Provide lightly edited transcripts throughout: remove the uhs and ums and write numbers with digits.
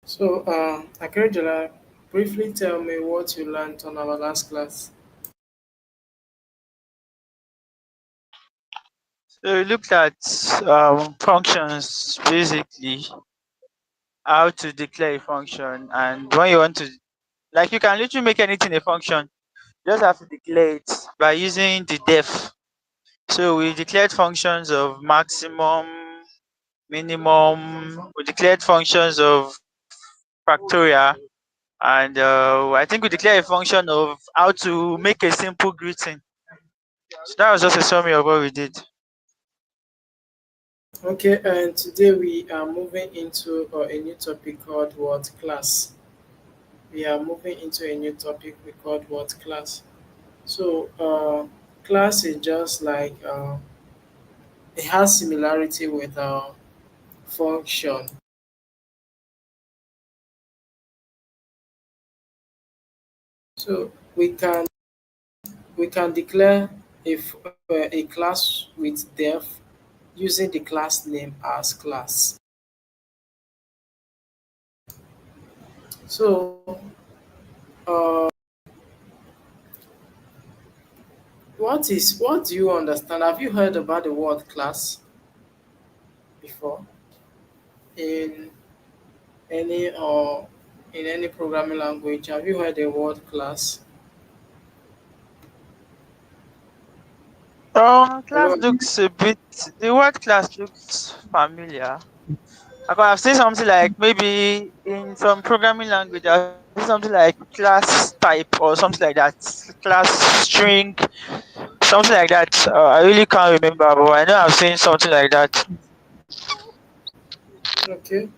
So, Akerediola, briefly tell me what you learned on our last class. So we looked at functions, basically how to declare a function, and when you want to, like, you can literally make anything a function. You just have to declare it by using the def. So we declared functions of maximum, minimum. We declared functions of factorial, and I think we declared a function of how to make a simple greeting. So that was just a summary of what we did. Okay, and today we are moving into a new topic called what class. We are moving into a new topic we called what class. So, class is just like it has similarity with function. So we can declare if a class with def using the class name as class. So, uh, what do you understand? Have you heard about the word class before in any programming language? Have you heard the word class? Class Hello. looks a bit. The word class looks familiar. I've seen something like maybe in some programming language, I've seen something like class type or something like that, class string, something like that. I really can't remember, but I know I've seen something like that. Okay.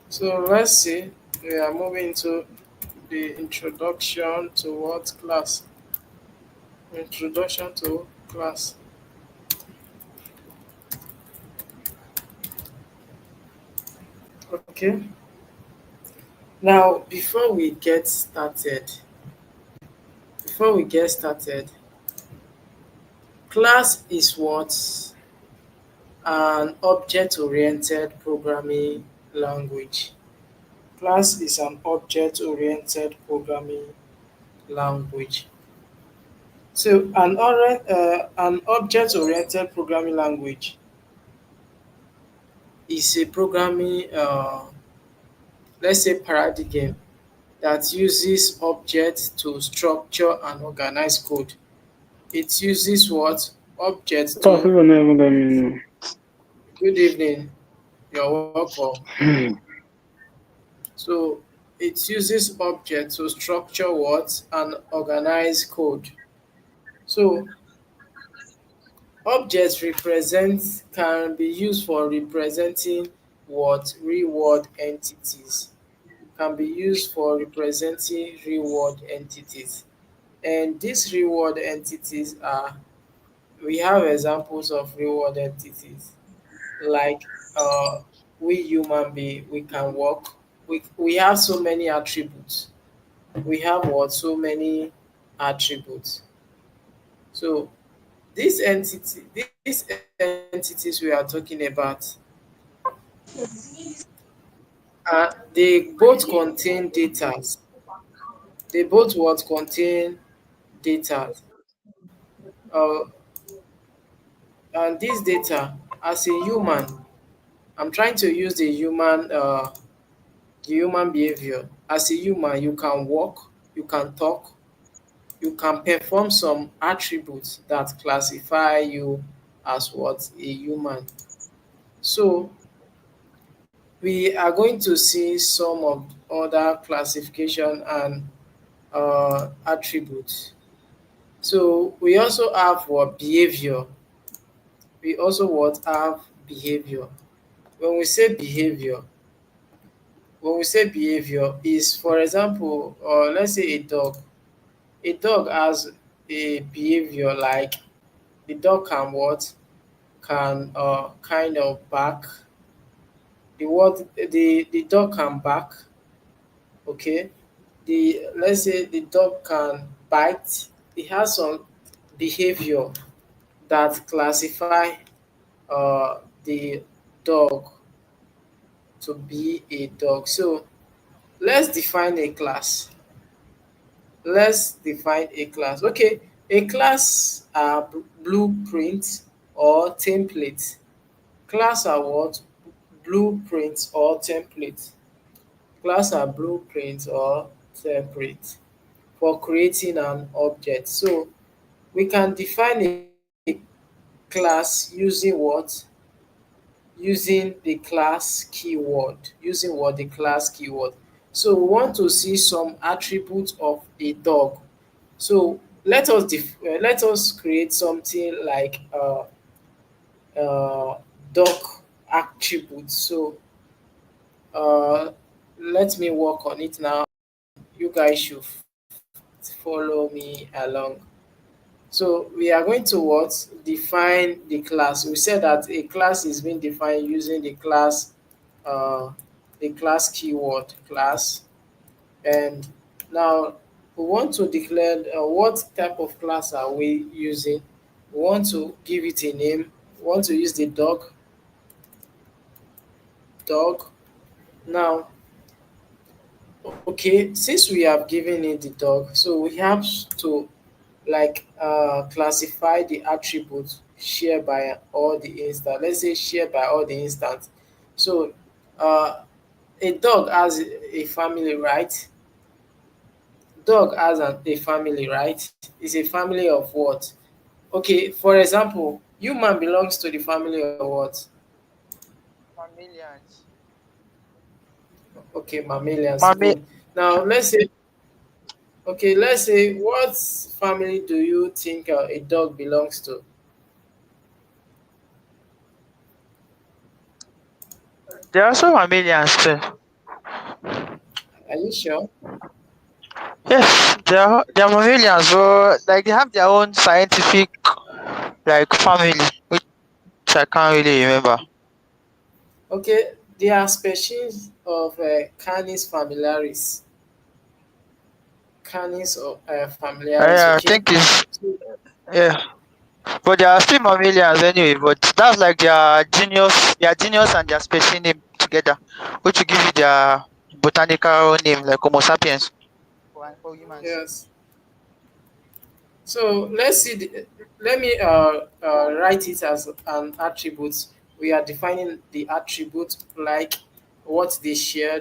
So let's see. We are moving to the introduction to what class? Introduction to class. Okay. Now, before we get started, class is what an object-oriented programming language. Class is an object-oriented programming language. So, an object-oriented programming language is a programming, let's say, paradigm that uses objects to structure and organize code. It uses what? Objects Pass to. over never let me know. Good evening. You're welcome. So it uses objects to structure what and organize code. So objects represent can be used for representing what reward entities can be used for representing reward entities. And these reward entities are we have examples of reward entities like we human being we can walk. We have so many attributes. We have what so many attributes. So these entities we are talking about, they both contain data. They both what contain data. Uh, and this data, as a human, I'm trying to use the human behavior. As a human, you can walk, you can talk, you can perform some attributes that classify you as what a human. So we are going to see some of other classification and attributes. So we also have what behavior. We also what have behavior. When we say behavior, when we say behavior is, for example, let's say a dog. A dog has a behavior like the dog can what can kind of bark. The dog can bark. Okay, the let's say the dog can bite. It has some behavior that classify the dog. to be a dog. So let's define a class. Let's define a class. Okay, a class are blueprints or templates. Class are what? Blueprints or templates. Class are blueprints or templates for creating an object. So we can define a class using what? Using the class keyword. Using what? The class keyword. So we want to see some attributes of a dog. So let us create something like uh, dog attributes. So uh, let me work on it now. You guys should follow me along. So we are going to what? Define the class. We said that a class is being defined using uh, the class keyword class. And now we want to declare what type of class are we using. We want to give it a name. We want to use the dog. Now, okay, since we have given it the dog, so we have to like classify the attributes shared by all the instance. Let's say shared by all the instance. So uh, a dog has a family, right? Dog has a family, right? It's a family of what? Okay, for example, human belongs to the family of what? Mammalians. Okay, mammalians. Mammal. Good. Now let's say what family do you think a dog belongs to? There are also mammalians too. Are you sure? Yes, they are mammalians, but like they have their own scientific like family, which I can't really remember. Okay, there are species of Canis familiaris. Canis familiaris, I okay? think it's So, yeah, but they are still mammalians anyway. But that's like their genus and their species name together, which will give you their botanical name, like Homo sapiens for humans. yes. So let me write it as an attribute. We are defining the attribute like what they share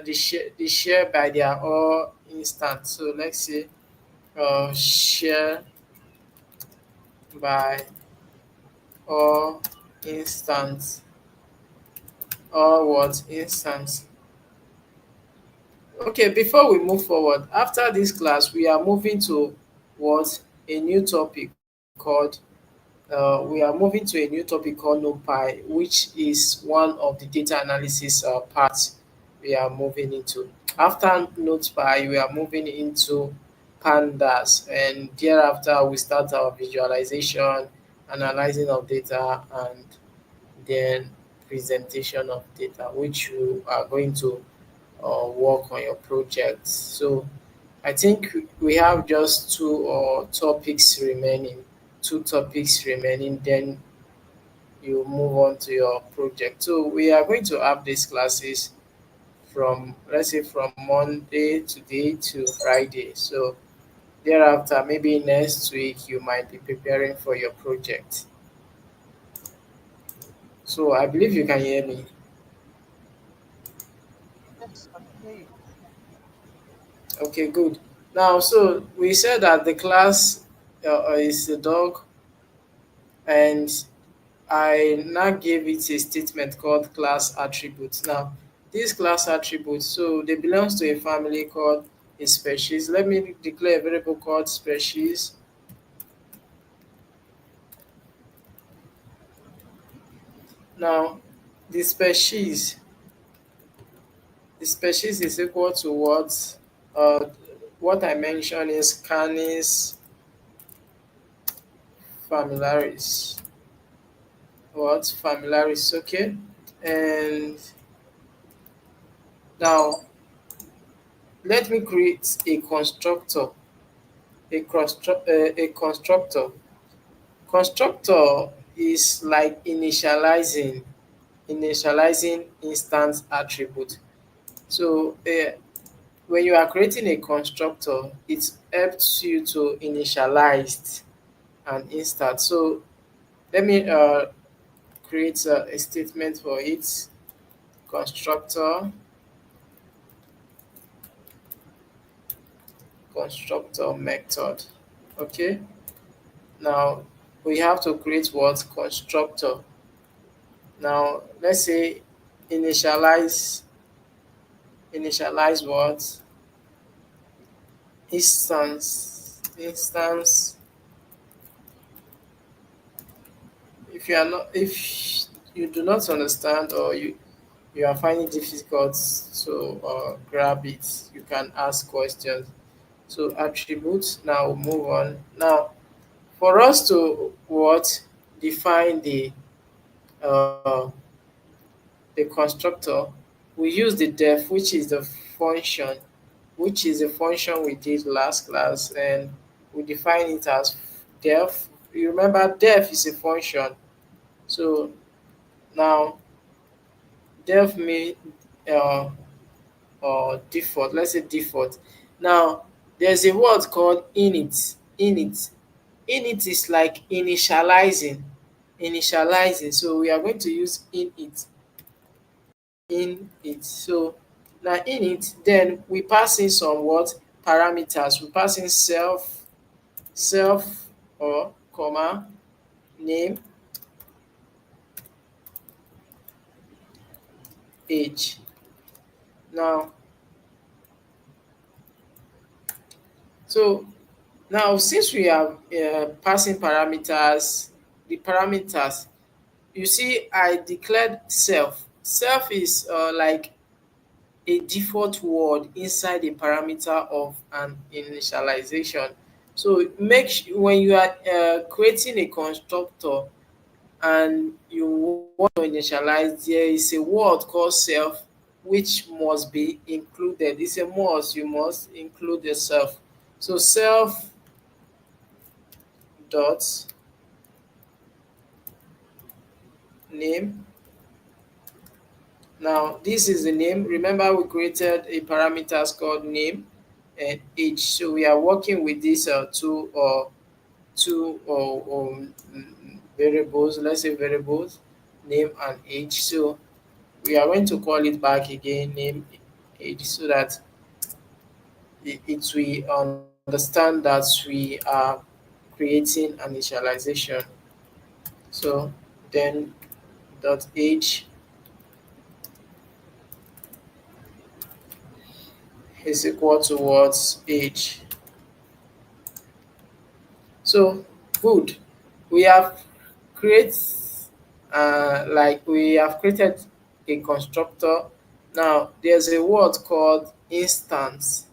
by their all instant. So let's say share by all instance or what instance. Okay, before we move forward, after this class, we are moving to what? A new topic called we are moving to a new topic called NumPy, which is one of the data analysis parts we are moving into. After NumPy, we are moving into Pandas, and thereafter we start our visualization, analyzing of data, and then presentation of data, which you are going to work on your project. So I think we have just topics remaining, two topics remaining, then you move on to your project. So we are going to have these classes from, let's say, from Monday today to Friday. So thereafter, maybe next week, you might be preparing for your project. So I believe you can hear me. Yes, I can hear you. Okay, good. Now, so we said that the class is the dog, and I now gave it a statement called class attributes. Now, these class attributes, so they belongs to a family called a species. Let me declare a variable called species. Now, the species, the species is equal to uh, what I mentioned is Canis familiaris. What familiaris, okay? And now let me create a constructor. A constructor. Constructor is like initializing. initializing instance attribute. So when you are creating a constructor, it helps you to initialize an instance. So let me create a statement for it. Constructor, constructor method. Okay. Now we have to create what constructor. Now let's say initialize initialize what instance. If you do not understand, or you are finding it difficult to grab it, you can ask questions. So attributes. Now we'll move on. Now for us to what define uh, the constructor, we use the def, which is the function, which is the function we did last class, and we define it as def. You remember def is a function. So now def mean uh, default. Let's say default. Now there's a word called init. Init is like initializing. So we are going to use init. So now init, then we pass in some what parameters. We pass in self or comma name age. Now so now since we are passing parameters, the parameters, you see I declared self. Self is like a default word inside a parameter of an initialization. So when you are creating a constructor and you want to initialize, there is a word called self which must be included. It's a must. You must include the self. So self dot name. Now this is the name. Remember we created a parameters called name and age. So we are working with these two variables. Let's say variables, name and age. So we are going to call it back again, name, age, so that it will understand that we are creating an initialization. So then dot age is equal to what age. So good. We have create we have created a constructor. Now there's a word called instance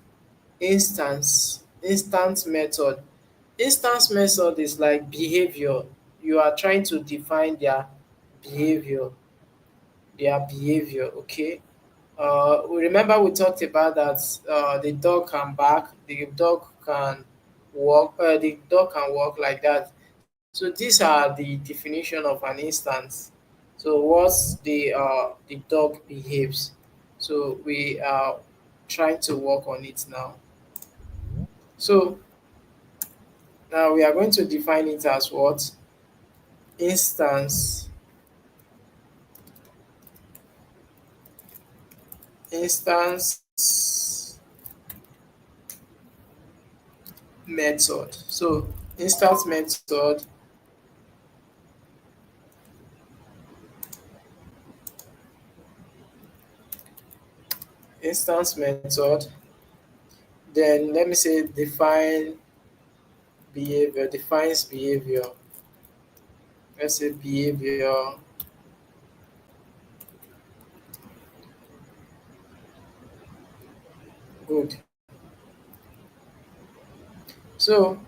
method. Instance method is like behavior. You are trying to define behavior behavior. Okay. We remember we talked about that the dog can bark, the dog can walk like that. So these are the definition of an instance. So once the dog behaves, so we are trying to work on it now. So now we are going to define it as what instance instance method. So instance method. Then let me say defines behavior. Let's say behavior. Good. So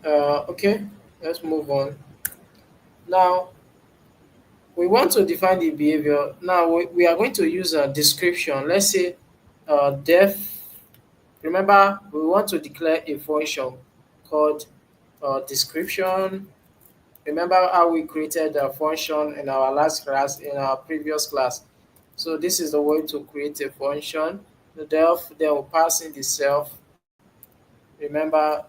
okay, let's move on. Now we want to define the behavior. Now we are going to use a description. Let's say def. Remember, we want to declare a function called description. Remember how we created a function in our last class, in our previous class. So this is the way to create a function. The def, then we'll pass in the self. Remember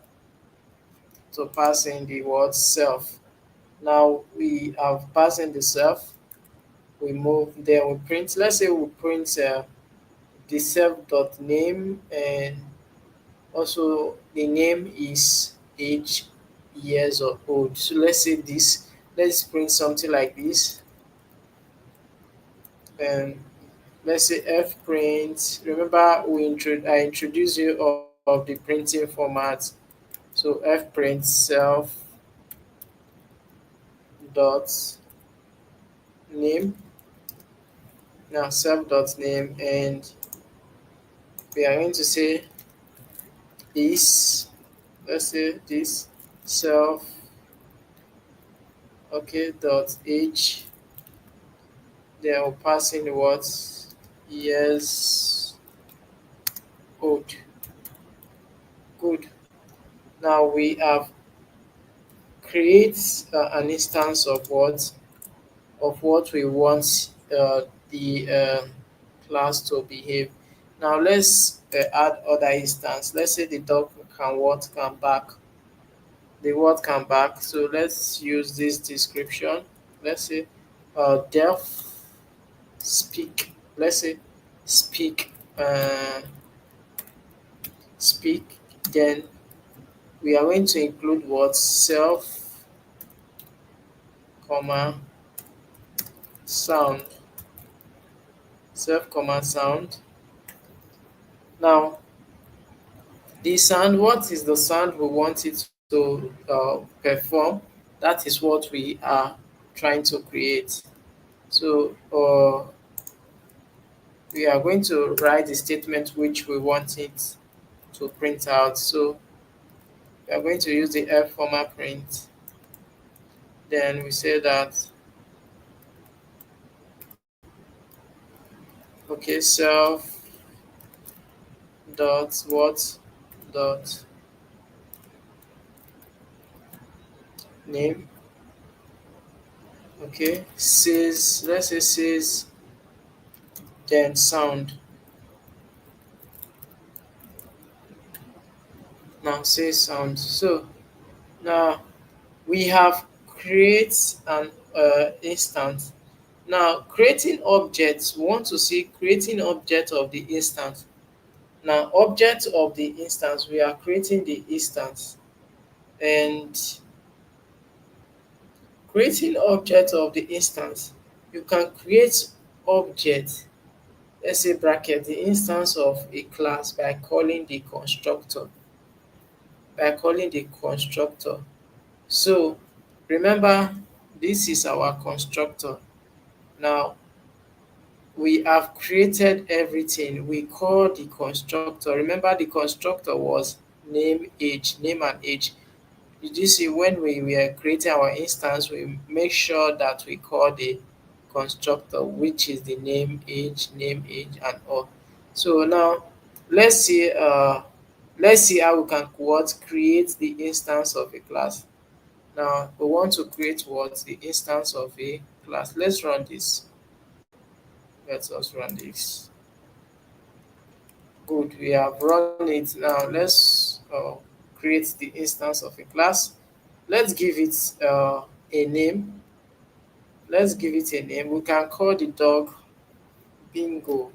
to pass in the word self. Now we have passed in the self. We move, then we print. Let's say we print the self dot name, and also the name is age, years or old. So let's say this. Let's print something like this, and let's say f print. Remember I introduced you of the printing format. So f print self dot name. Now self dot name, and we are going to say is, let's say this self, okay, dot age, then we'll pass in what, years old. Good. Now we have create an instance of what we want the class to behave. Now let's add other instance. Let's say the dog can what, can back. The word can back. So let's use this description. Let's say deaf speak. Let's say speak, speak. Then we are going to include what, self, comma, sound, self, comma, sound. Now the sound, what is the sound we want it to perform? That is what we are trying to create. So we are going to write the statement which we want it to print out. So we are going to use the f format print. Then we say that, okay, self dot what, dot name. Okay, says, let's say says, then sound. Now says sound. So now we have create an instance. Now creating objects, we want to see creating object of the instance. Now object of the instance, we are creating the instance, and creating object of the instance, you can create object, let's say bracket, the instance of a class by calling the constructor, by calling the constructor. So remember, this is our constructor. Now we have created everything. We call the constructor. Remember, the constructor was name, age, name and age. Did you see when we were creating our instance, we make sure that we call the constructor, which is the name, age, and all. So now let's see let's see how we can what, create the instance of a class. Now we want to create what, the instance of a class. Let's run this. Let us run this. Good, we have run it. Now let's create the instance of a class. Let's give it a name. Let's give it a name. We can call the dog Bingo.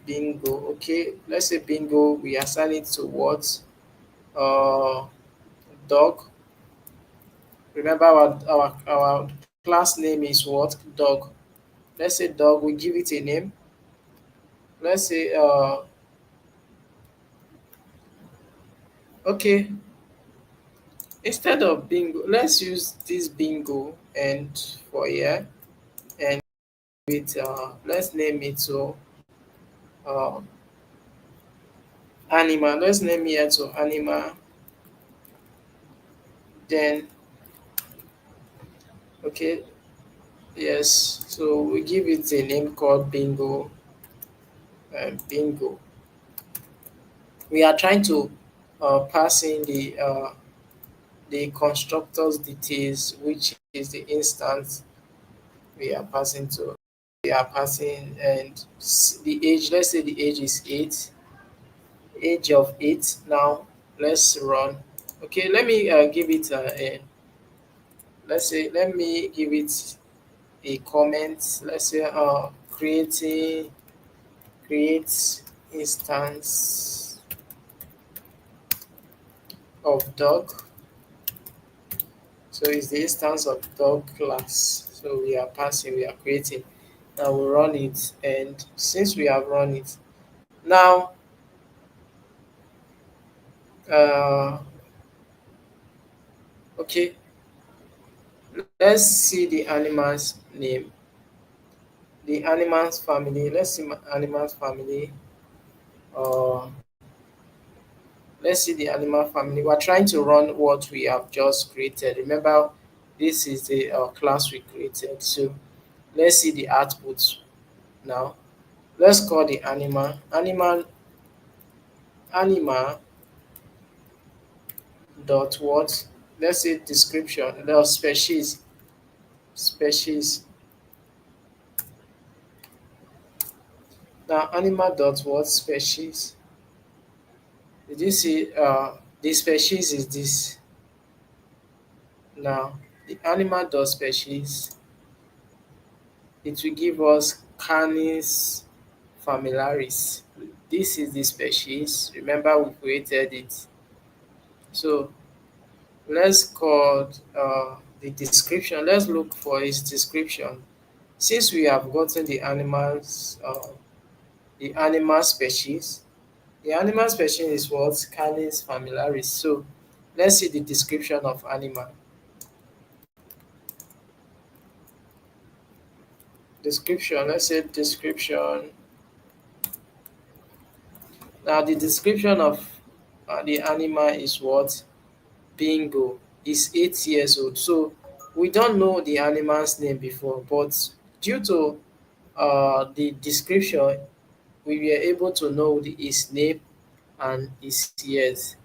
Bingo. Okay. Let's say Bingo. We assign it to what? Uh, dog. Remember our class name is what? Dog. Let's say dog. We give it a name. Let's say okay. Instead of Bingo, let's use this Bingo and for here, and with let's name it to uh, animal. Let's name here to animal. Then okay, yes. So we give it a name called Bingo. Bingo. We are trying to pass in the the constructor's details, which is the instance we are passing to. We are passing and the age. Let's say the age is 8, age of 8. Now let's run. Okay, let me give it let's say let me give it a comment. Let's say create instance of dog. So it's the instance of dog class. So we are passing, we are creating. Now we run it, and since we have run it, now uh, okay, let's see the animal's name, the animal's family. Let's see animal's family. Uh, let's see the animal family. We're trying to run what we have just created. Remember, this is the class we created. So let's see the output now. Let's call the animal dot what? Let's say description. The species. Now animal dot what species? Did you see? The species is this. Now the animal dot species. It will give us Canis familiaris. This is the species. Remember we created it. So let's call the description. Let's look for its description. Since we have gotten the animal species, the animal species is what? Canis familiaris. So let's see the description of animal. Description, let's say description. Now the description of the animal is what? Bingo. Is 8 years old. So we don't know the animal's name before, but due to the description, we were able to know his name and his years,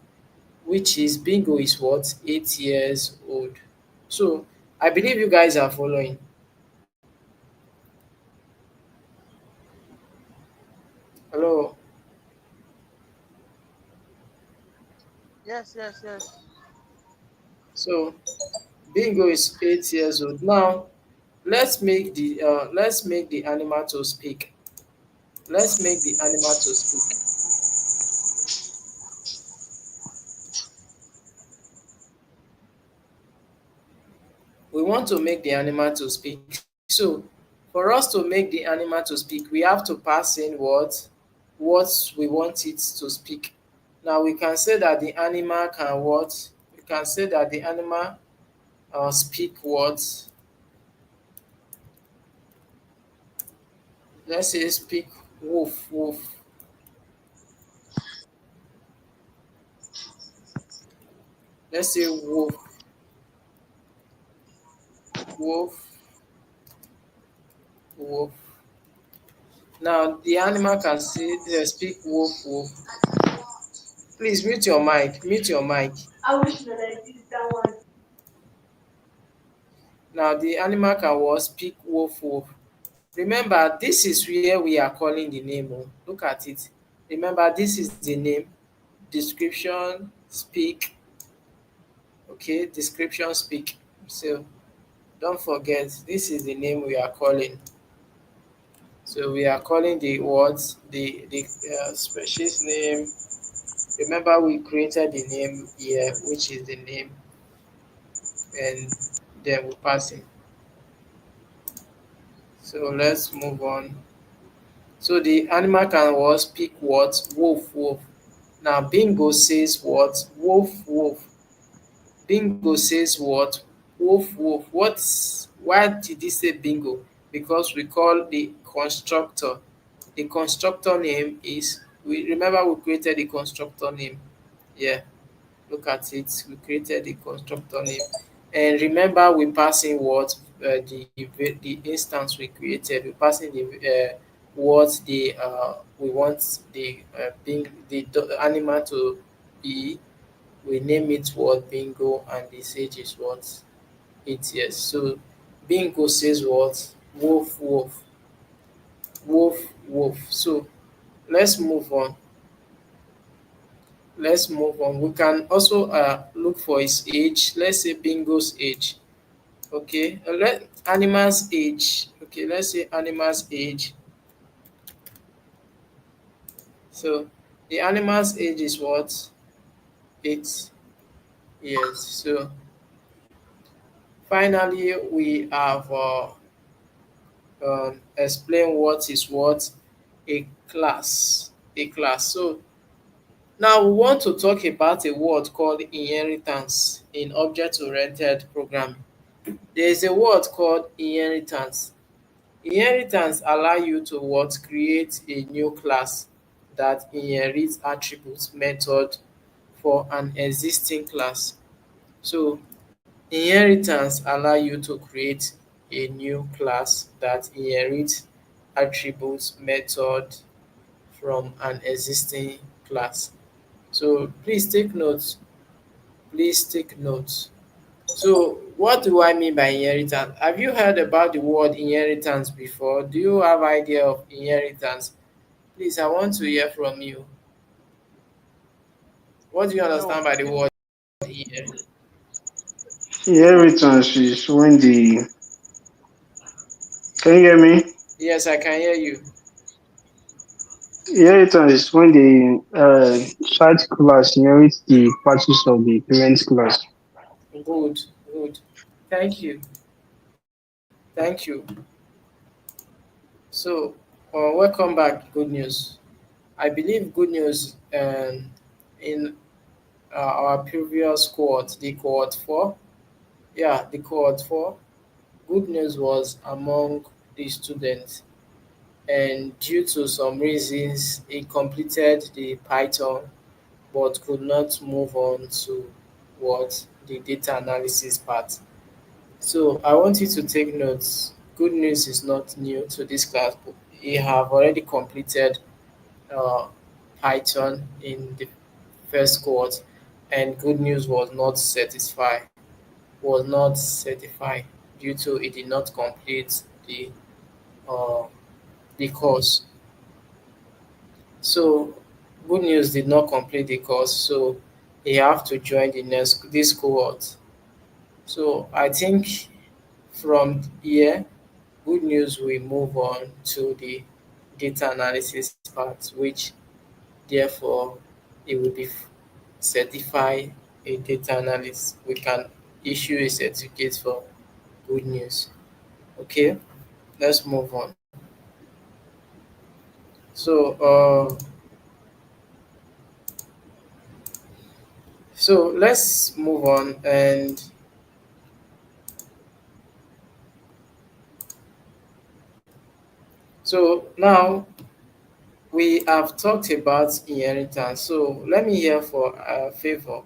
which is Bingo is what? 8 years old. So I believe you guys are following. Hello. Yes, yes, yes. So Bingo is 8 years old. Now let's make the animal to speak. Let's make the animal to speak. We want to make the animal to speak. So for us to make the animal to speak, we have to pass in what we want it to speak. Now we can say that the animal can what? We can say that the animal speak words. Let's say speak wolf, wolf. Let's say wolf, wolf, wolf. Now the animal can say speak wolf, wolf. Please mute your mic. Mute your mic. Now the animal can what? Speak wolf, wolf. Remember, this is where we are calling the name. Oh. Look at it. Remember, this is the name. Description, speak. Okay, description, speak. So don't forget, this is the name we are calling. So we are calling the words, the species name. Remember, we created the name here, which is the name, and then we pass it. So let's move on. So the animal can what? Speak what? Wolf, wolf. Now Bingo says what? Wolf, wolf. Bingo says what? Wolf, wolf. Why did he say bingo? Because we call the constructor. The constructor name is, we remember we created the constructor name. Yeah, look at it. We created the constructor name. And remember we passing what? The instance we created. We passing the what we want the being the animal to be. We name it what bingo, and this age is what 8 years. So bingo says what wolf, wolf, wolf, wolf. So let's move on. Let's move on. We can also look for his age. Let's say bingo's age. Okay, let animal's age. Okay, let's say animal's age. So the animal's age is what? 8 years. So finally, we have explained what is what a class. A class. So now we want to talk about a word called inheritance in object-oriented programming. There is a word called inheritance. Inheritance allow you to what create a new class that inherits attributes method for an existing class. So inheritance allow you to create a new class that inherits attributes method from an existing class. So please take notes. Please take notes. So what do I mean by inheritance? Have you heard about the word inheritance before? Do you have idea of inheritance? Please, I want to hear from you. What do you No, understand by the word inheritance? Inheritance is when the can you hear me? Yes, I can hear you. Inheritance is when the child class inherits the parties of the parent class. Good, good. Thank you. Thank you. So, welcome back. Good news. I believe good news in our previous cohort, the cohort 4. Yeah, the cohort 4. Good news was among the students, and due to some reasons, he completed the Python but could not move on to what the data analysis part. So I want you to take notes. Good news is not new to this class. But he have already completed uh, Python in the first cohort, and good news was not certified due to it did not complete uh, the course. So good news did not complete the course, so he have to join the next this cohort. So I think from here, good news will move on to the data analysis part, which therefore it will be certified a data analyst. We can issue a certificate for good news. Okay, let's move on. So let's move on. And so now we have talked about inheritance. So let me hear for favor.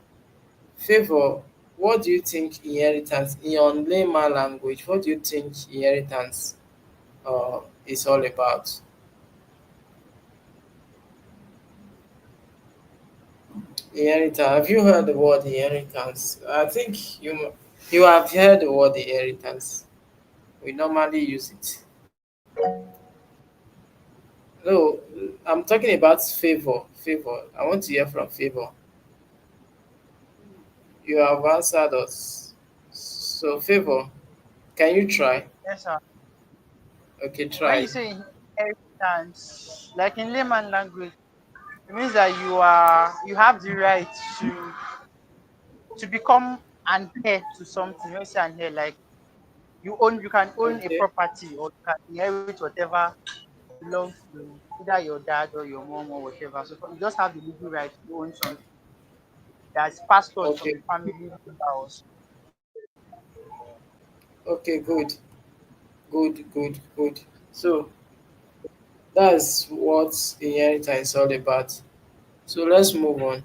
Favor, what do you think inheritance in your layman language? What do you think inheritance is all about? Inheritance. Have you heard the word inheritance? I think you have heard the word inheritance. We normally use it. No, I'm talking about favor. Favor. I want to hear from favor. You have answered us. So favor, can you try? yes, sir. Okay, When you try. say inheritance, like in layman language, it means that you have the right to become an heir to something. When you say an heir, like you can own a Okay. property or you can inherit whatever belongs to either your dad or your mom or whatever. So you just have the legal right to own something that's passed on from Okay. a family member or so. Okay. Good. Good. Good. Good. So that's what inheritance is all about. So let's move on.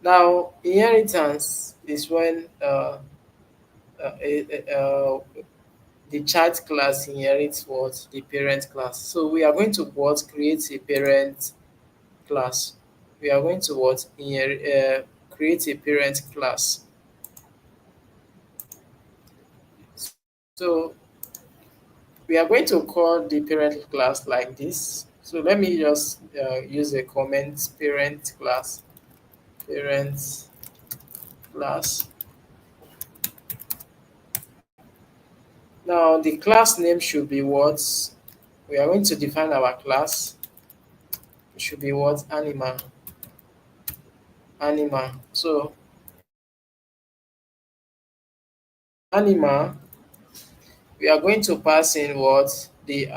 Now, inheritance is when uh, uh, uh, the child class inherits what the parent class. So we are going to what create a parent class. We are going to what? Create a parent class. So we are going to call the parent class like this. So let me just use a comment parent class. Now the class name should be what? We are going to define our class. It should be what? Animal. So animal, we are going to pass in what? The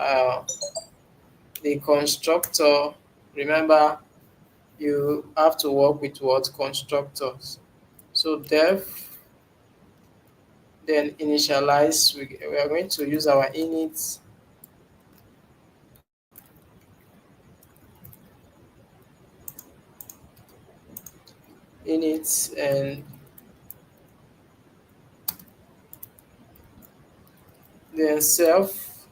constructor. Remember, you have to work with what? Constructors. So def, then initialize. We are going to use our init, and then self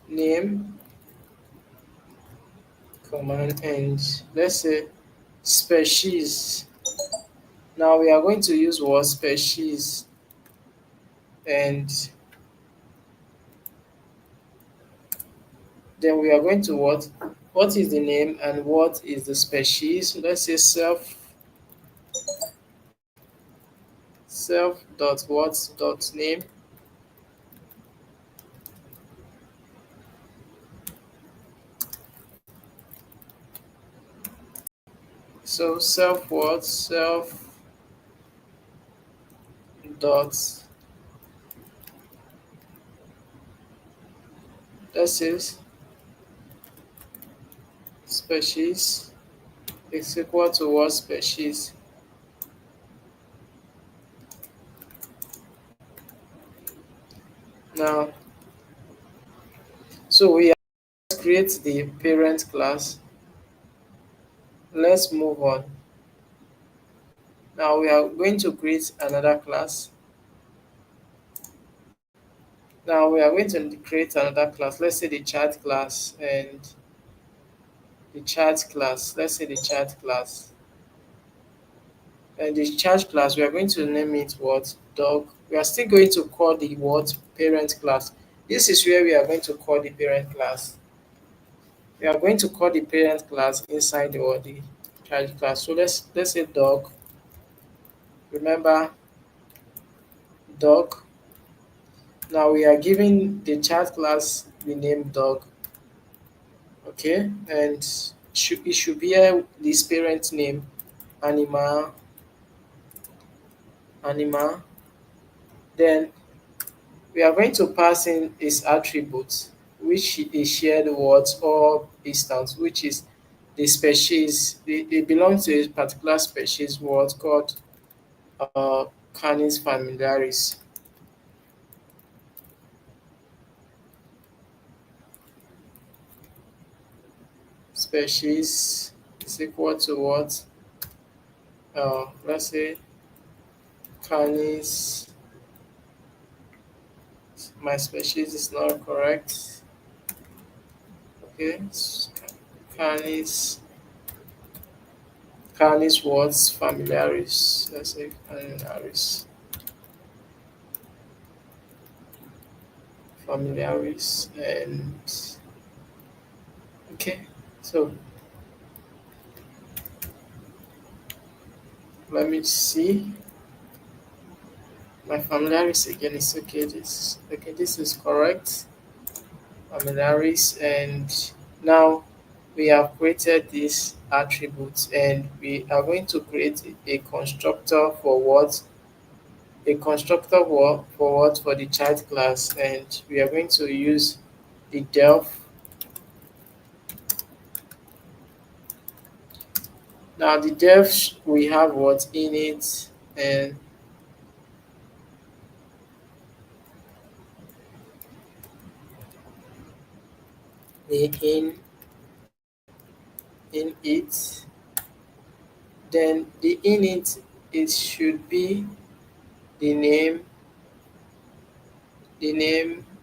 name command, and let's say species. Now we are going to use what? Species, and then we are going to what is the name and what is the species. Let's say self dot what dot name. So self dot, this is species is equal to what? Species. Now, so we have create the parent class. Let's move on. Now we are going to create another class. Now we are going to create another class. Let's say the chat class, and the chat class. Let's say the chat class. And the chat class, we are going to name it what? Dog. We are still going to call the what? Parent class. This is where we are going to call the parent class. We are going to call the parent class inside the child class. So let's say dog. Remember dog. Now we are giving the child class the name dog. Okay, and it should be this parent name animal animal. Then we are going to pass in its attributes, which is shared words or instance, which is the species. They belong to a particular species word called Canis familiaris. Species is equal to what? Let's say Canis. My species is not correct. Okay, Canis. Canis words familiaris. Let's say familiaris, and okay. So let me see. My familiaris again is okay. This is correct. Familiaris, and now we have created these attributes, and we are going to create a constructor for what? A constructor for what? For the child class, and we are going to use the def. Now the def, we have what in it, and the in it. Then the init, it should be the name,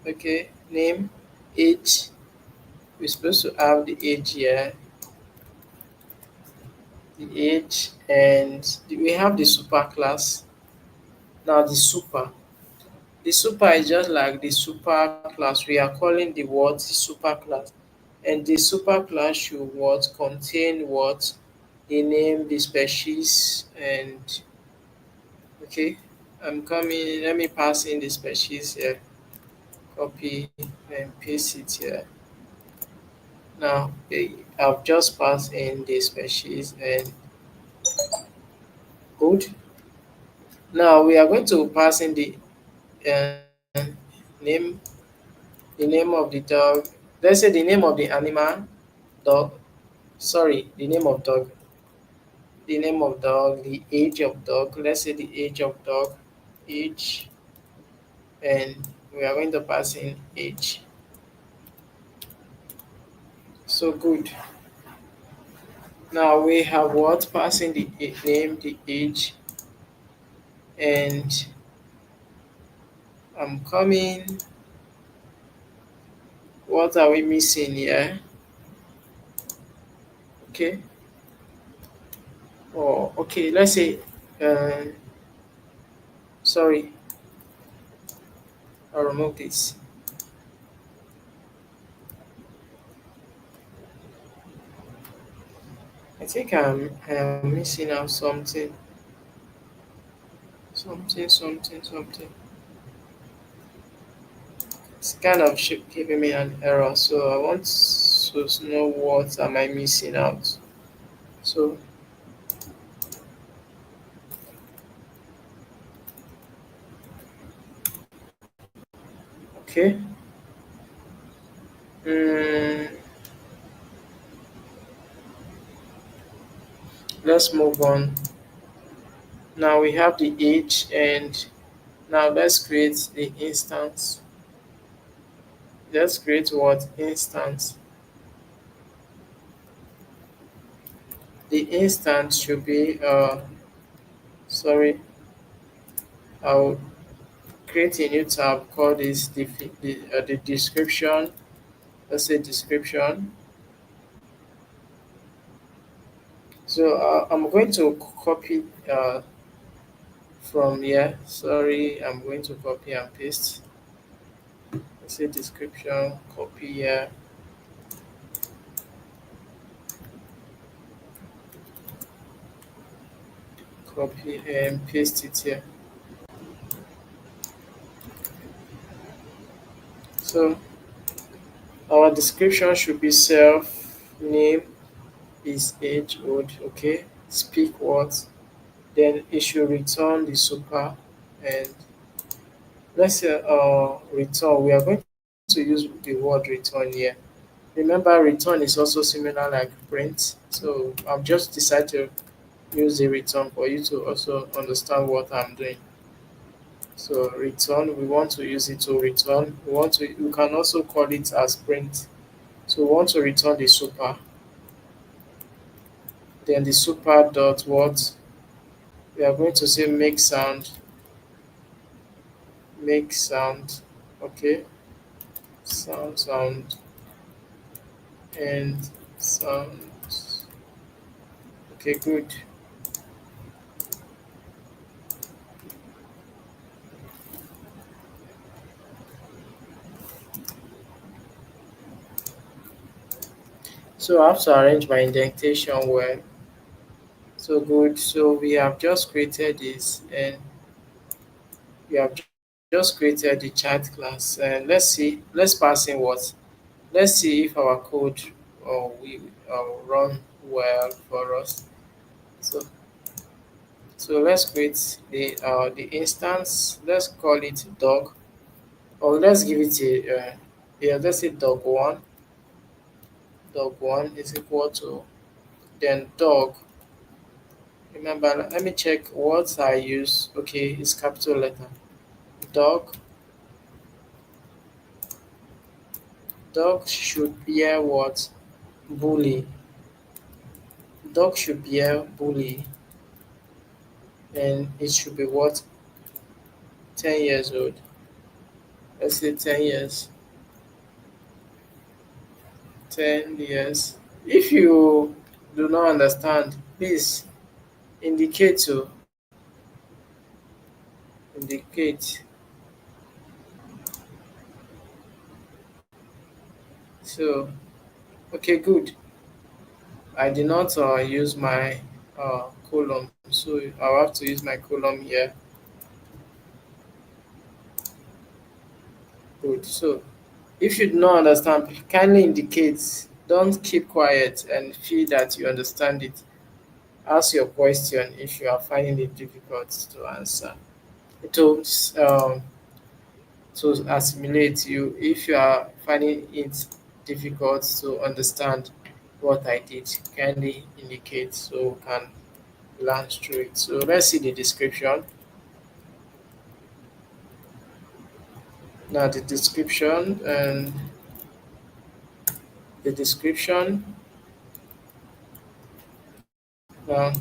okay, name, age. we're supposed to have the age here, the age, and we have the super class. Now the super is just like the super class. We are calling the what the super class, and the super class should what contain what the name, the species, and okay. I'm coming. Let me pass in the species here. Copy and paste it here. Now I've just passed in the species and good. Now we are going to pass in the uh, name, the name of the dog. Let's say the name of the animal, dog. Sorry, the name of dog. The name of dog, the age of dog. Let's say the age of dog, age, and we are going to pass in age. So good. Now we have what passing the name, the age, and I'm coming. What are we missing here? Okay. Oh, okay. Let's say, uh, sorry, I'll remove this. I think I'm missing out something, something. It's kind of giving me an error, so I want to know what am I missing out. So okay. Mm, let's move on. Now we have the age, and now let's create the instance. Let's create what instance. The instance should be sorry, I'll create a new tab called this the description. Let's say description. So I'm going to copy from here. Sorry, I'm going to copy and paste. Let's say description, copy here, copy and paste it here. So our description should be self, name is age old, okay. Speak what, then it should return the super, and let's say return. We are going to use the word return here. Remember, return is also similar like print. So I've just decided to use the return for you to also understand what I'm doing. So return, we want to use it to return. We can also call it as print. So we want to return the super. Then the super dot what? We are going to say make sound, okay, sound, and sound. Okay, good. So I have to arrange my indentation well. So good. So we have just created this, and we have just created the chat class. And let's pass in what? Let's see if our code we run well for us. So let's create the instance. Let's call it dog, or let's give it a yeah. Let's say dog one. Dog one is equal to then dog. Remember, let me check what I use. Okay, it's capital letter. Dog. Dog should bear what? Bully. Dog should bear bully, and it should be what? 10 years old. Let's say 10 years. 10 years. If you do not understand, please indicate to indicate. So, okay, good. I did not use my column, so I'll have to use my column here. Good. So, if you do not understand, kindly indicate. Don't keep quiet and feel that you understand it. Ask your question if you are finding it difficult to answer. It will to assimilate you if you are finding it difficult to understand what I did. Kindly indicate so we can learn through it. So let's see the description. Now the description now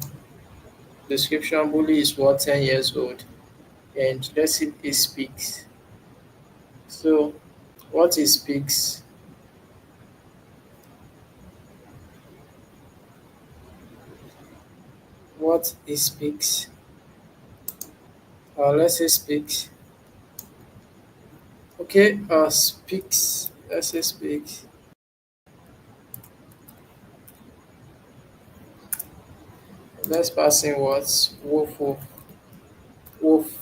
description bully is what 10 years old and let's see it speaks. So what it speaks, what it speaks, let's say speaks. Okay, speaks, let's say speaks. Let's pass in words. Wolf, wolf, wolf.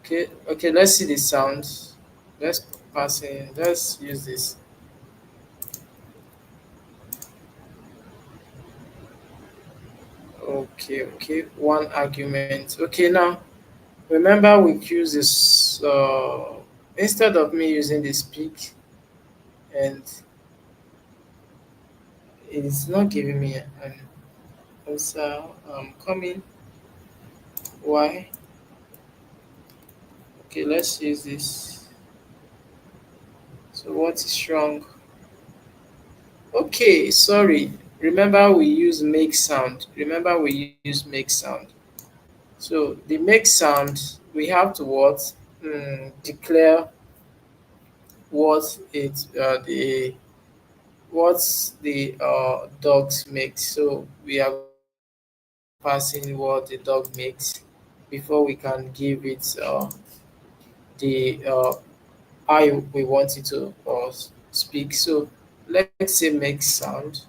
Okay, okay, let's see the sounds. Let's pass in. Let's use this. Okay, okay. One argument. Okay, now remember we use this instead of me using the speak and it's not giving me an answer. Coming. Why? Okay, let's use this. So what is wrong? Okay, sorry. Remember we use make sound. Remember we use make sound. So the make sound we have to what declare what it the what the dogs make. So we are going to pass in what the dog makes before we can give it the how we want it to speak. So let's say make sound.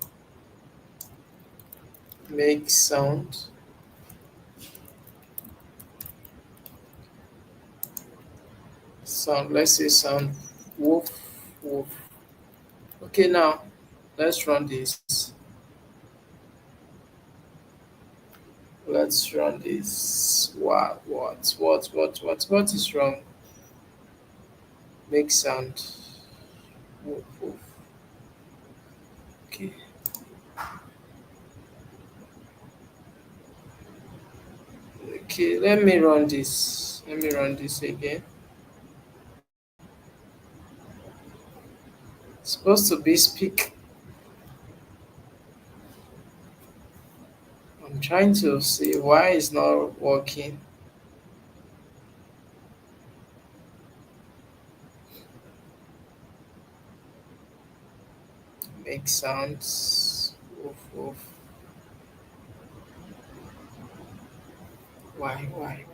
Sound, let's say sound woof woof. Okay, now let's run this. Let's run this. What is wrong? Make sound. Woof woof. Okay. Okay, let me run this. Let me run this again. It's supposed to be speak. I'm trying to see why it's not working. Make sounds. Woof woof. Why?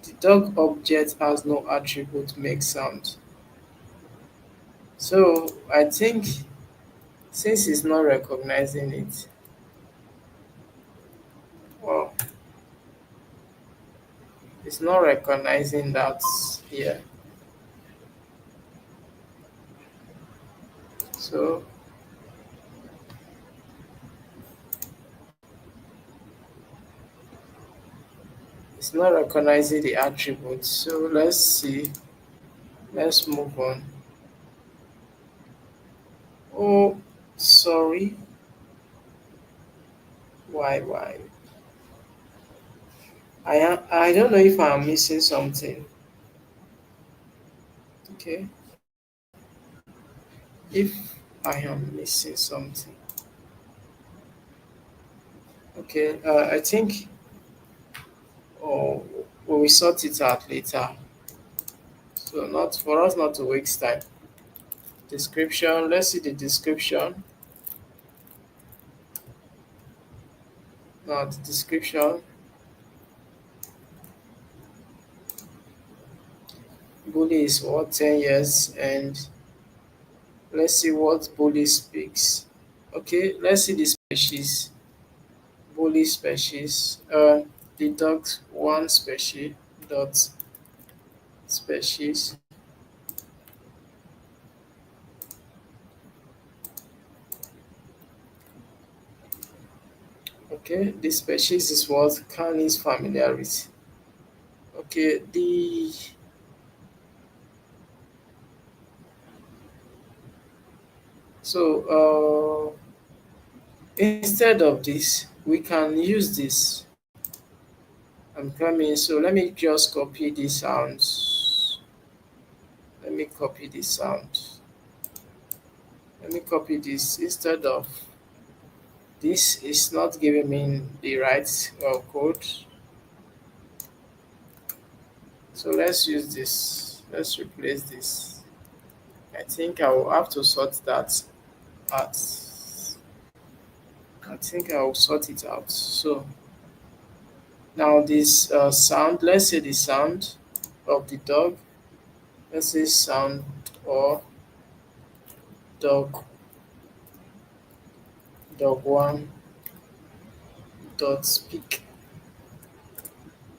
The dog object has no attribute make sound. So I think since it's not recognizing it, well, it's not recognizing that here. So it's not recognizing the attribute. So let's see. Let's move on. Oh, sorry. Why? I don't know if I'm missing something. Okay. If I am missing something. Okay, I think oh, we will sort it out later. So not for us not to waste time. Description. Let's see the description. Now the description. Bully is what 10 years, and let's see what bully speaks. Okay, let's see the species. Bully species. Deduct one species. Dot species. Okay, the species is what Canis familiaris. Okay, the so instead of this, we can use this. I'm coming. So let me just copy the sounds. Let me copy the sound. Let me copy this instead of this is not giving me the right code. So let's use this. Let's replace this. I think I will have to sort that out. I think I will sort it out. So now this sound, let's say the sound of the dog. Let's say sound or dog dog one dot speak.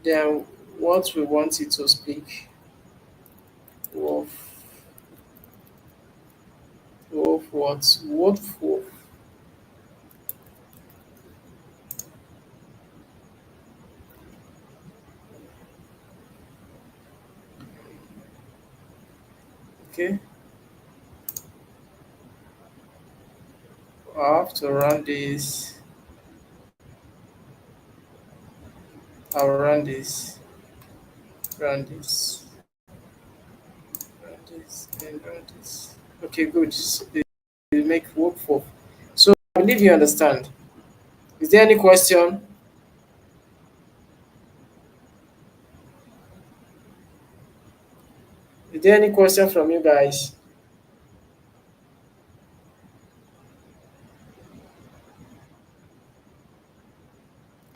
Then what we want it to speak. Wolf wolf what wolf. Okay. I have to run this. I'll run this. Run this. Run this and run this. Okay, good. So they make work for. So I believe you understand. Is there any question? Is there any question from you guys?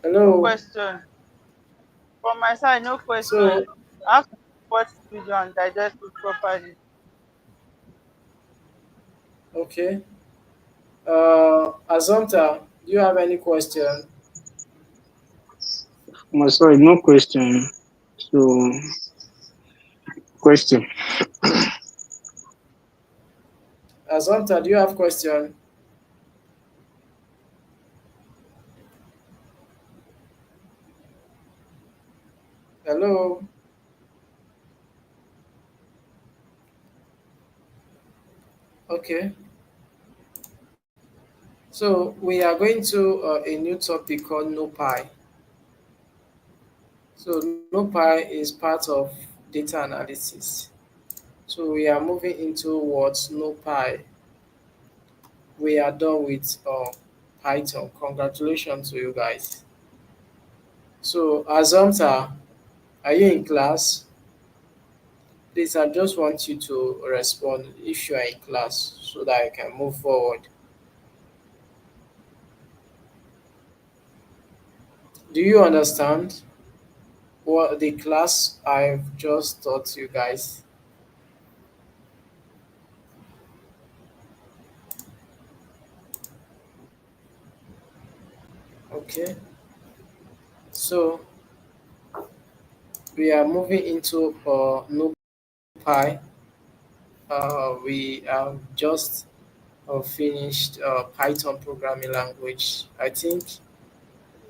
No Hello. question. From my side, no question. So I have to watch the video and digest it properly. okay. Azonta, do you have any question? My sorry, no question. So, question. Azonta, do you have question? Hello. Okay. So we are going to a new topic called NoPy. So NoPy is part of data analysis. So we are moving into what NoPy. We are done with Python. Congratulations to you guys. So Azonta, are you in class? Please, I just want you to respond if you are in class so that I can move forward. Do you understand what the class I've just taught you guys? Okay, so we are moving into NuPy. We have just finished Python programming language. I think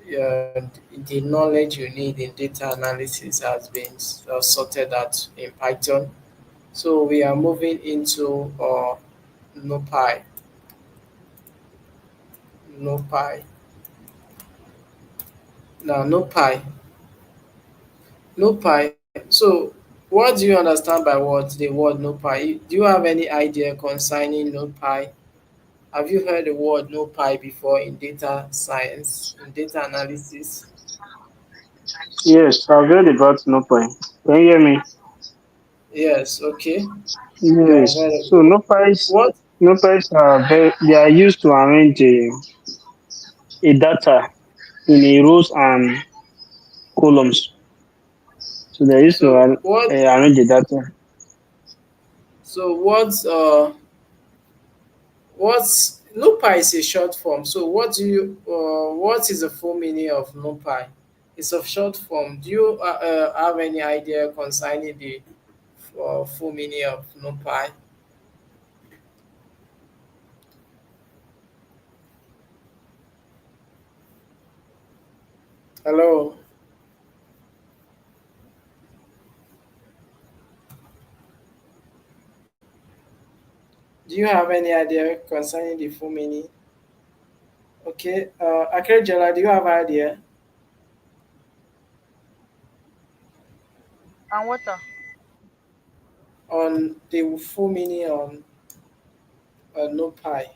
the knowledge you need in data analysis has been sorted out in Python. So we are moving into NuPy. NuPy. Now NuPy. So what do you understand by what the word NuPy? Do you have any idea concerning NuPy Have you heard the word NumPy before in data science, in data analysis? Yes, I've heard about no point. Can you hear me? Yes, okay. You Yes. have heard. So What? no pies are they are used to arrange a data in a rows and columns. So they used to So what? arrange the data. So what's NumPy is a short form. So what is the full meaning of NumPy? It's a short form. Do you have any idea concerning the full meaning of NumPy? Hello. Do you have any idea concerning the full meaning? Okay. Akerjala, do you have idea And water. on the full meaning on NumPy?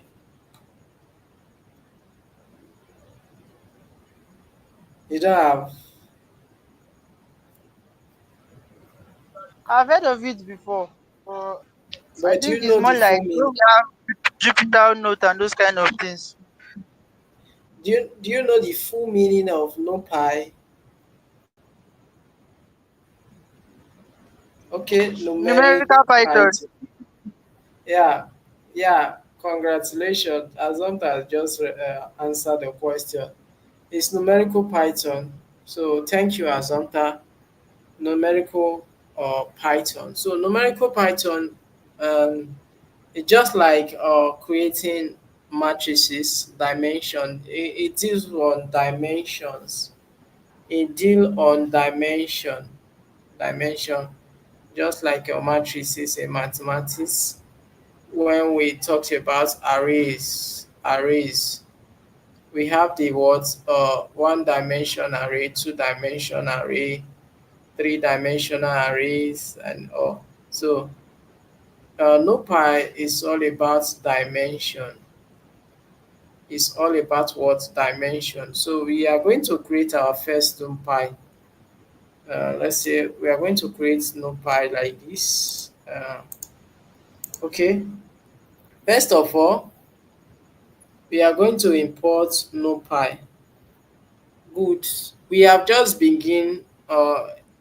You don't have. I've heard of it before, but I But do think you it's know more the full like when meaning? we have Jupiter note and those kind of things. Do you know the full meaning of NumPy? Okay, Numerical numerical Python. Python. Yeah, yeah. Congratulations. Azonta has just answered the question. It's numerical Python. So thank you, Azonta. Numerical Python. So numerical Python, um, it's just like creating matrices, dimension. It deals on dimensions. It deal on dimension, just like your matrices in mathematics. When we talked about arrays, we have the words one dimension array, two-dimension array, three-dimensional arrays, and all. So NumPy is all about dimension. It's all about what dimension. So we are going to create our first NumPy. Let's say we are going to create NumPy like this. Okay. First of all, we are going to import NumPy. Good. We have just begin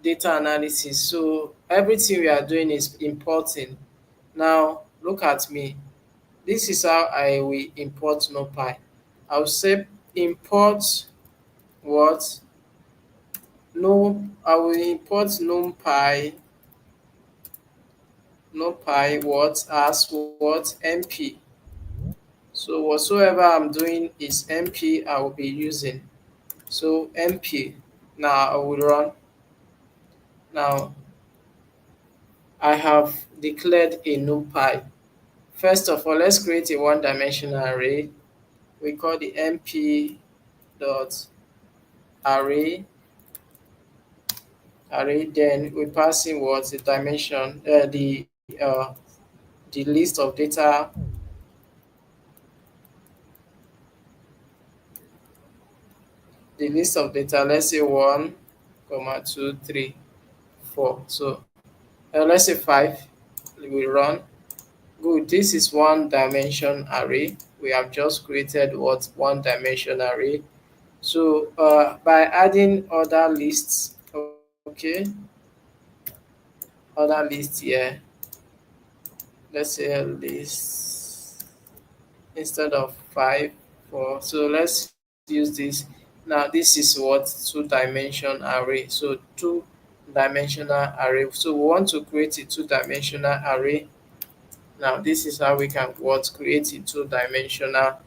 data analysis, so everything we are doing is importing. Now, look at me. This is how I will import NumPy. I'll say import what? No, I will import NumPy what as what MP. So whatsoever I'm doing is MP I will be using. So MP. Now I will run. Now I have declared a NumPy. First of all, let's create a one-dimensional array. We call the MP dot array. Then we pass in what the dimension, the list of data, the list of data. Let's say one, comma two, three, four. So let's say five. We run. Good. This is one dimension array. We have just created what one dimension array. So by adding other lists, okay, other lists here. Let's say a list instead of five, four. So let's use this. Now this is what two-dimension array. So two-dimensional array. So we want to create a two-dimensional array. Now this is how we can what create a two-dimensional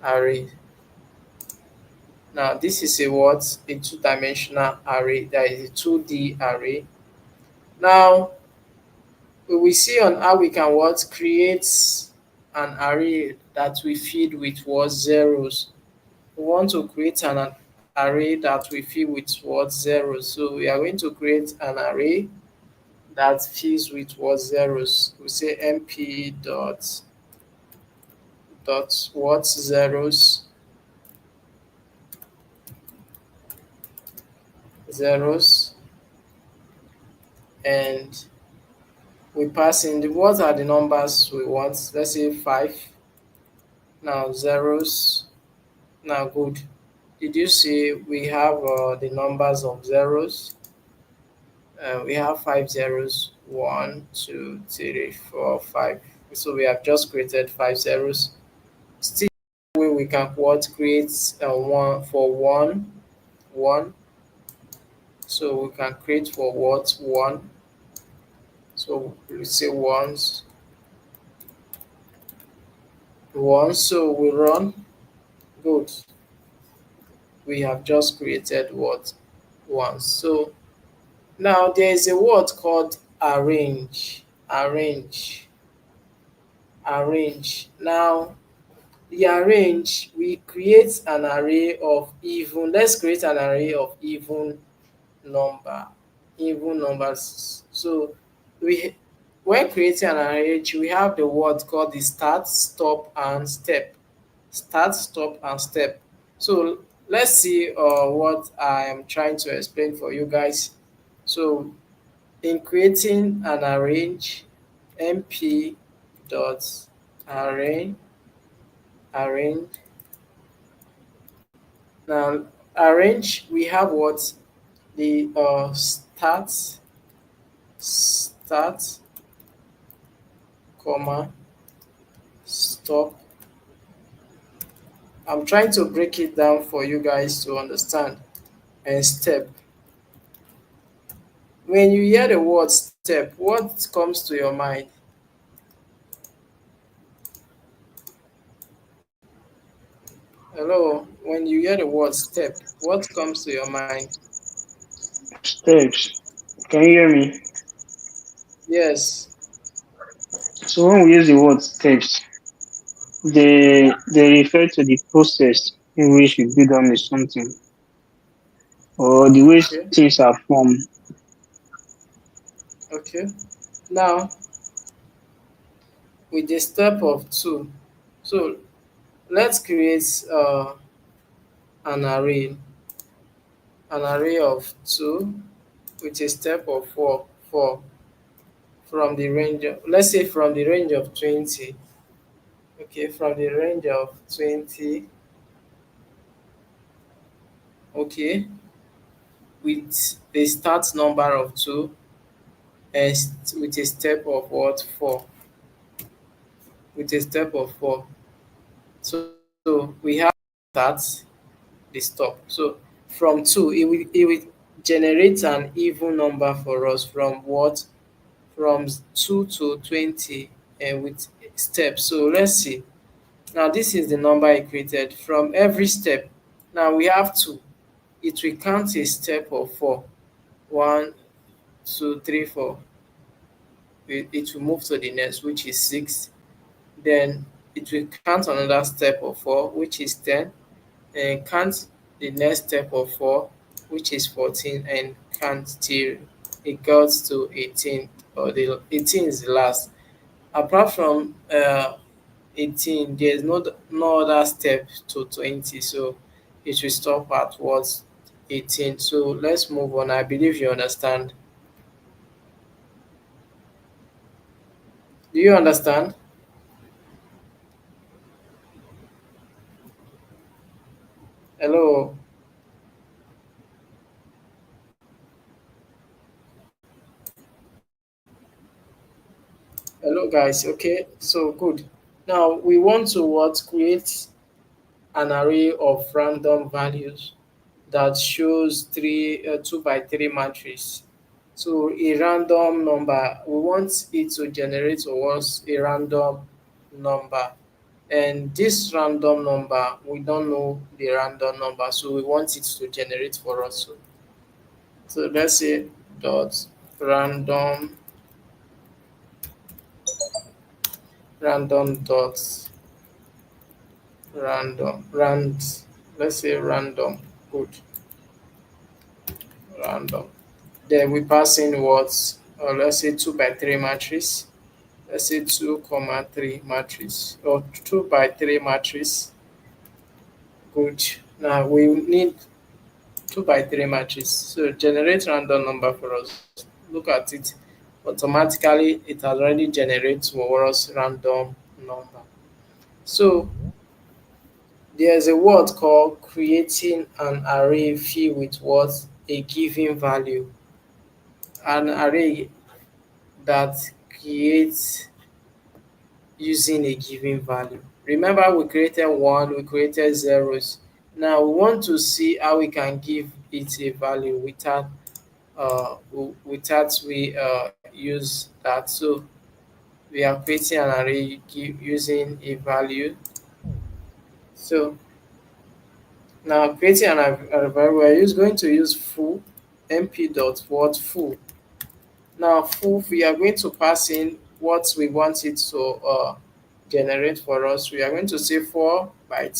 array. Now this is a what a two-dimensional array. That is a 2D array. Now we will see on how we can what create an array that we feed with what zeros. We want to create an array that we fill with what zeros. So we are going to create an array that fills with what zeros. We say mp dot dot what zeros, zeros, and we pass in the what are the numbers we want. Let's say 5. Now zeros. Now good. Did you see we have the numbers of zeros? We have 5 zeros. 1, 2, 3, 4, 5. So we have just created 5 zeros. Still, way we can what create one for one. So we can create for what one. So we say once. So we run. Good. We have just created what once. So now there is a word called arrange. Arrange. Now the arrange, we create an array of even. Let's create an array of number, even numbers. So we when creating an arrange, we have the word called the start, stop, and step. Start, stop, and step. So let's see what I am trying to explain for you guys. So in creating an arrange, mp dot arrange arrange. Now arrange, we have what the start, comma, stop. I'm trying to break it down for you guys to understand. And step. When you hear the word step, what comes to your mind? Hello, when you hear the word step, what comes to your mind? Steps. Can you hear me? Yes. So when we use the word steps, they refer to the process in which we build on something or the way Okay. things are formed. Okay. Now, with the step of two, so let's create an array, of two with a step of four from the range of, let's say from the range of 20. Okay, from the range of 20. Okay, with a start number of 2 and with a step of what 4, with a step of 4. So we have start, the stop. So from 2, it will generate an even number for us from what, from 2 to 20, and with steps. So let's see. Now this is the number I created from every step. Now we have 2. It will count a step of 4. 1, 2, 3, 4. It will move to the next, which is 6. Then it will count another step of 4, which is 10. And count the next step of 4, which is 14, and count till it goes to 18, or the 18 is the last. Apart from 18, there's no other step to 20, so it will stop at what, 18. So let's move on. I believe you understand. Do you understand? Hello. Hello guys. Okay, so good. Now we want to what, create an array of random values that shows 2 by 3 matrix. So a random number, we want it to generate to us a random number. And this random number, we don't know the random number, so we want it to generate for us. So let's say dot random, dot let's say random. Good. Random. Then we pass in what, let's say 2 by 3 matrix. let's say 2 comma 3 matrix or 2 by 3 matrix. Good. Now we need 2 by 3 matrix. So generate random number for us. Look at it. Automatically it has already generated for us random number. So there's a word called creating an array filled with what? A given value. An array that creates using a given value. Remember we created 1, we created zeros. Now we want to see how we can give it a value without we use that. So we are creating an array using a value. So now creating an array, we are going to use full mp dot what full. Now full, we are going to pass in what we want it to generate for us. We are going to say 4 by 10.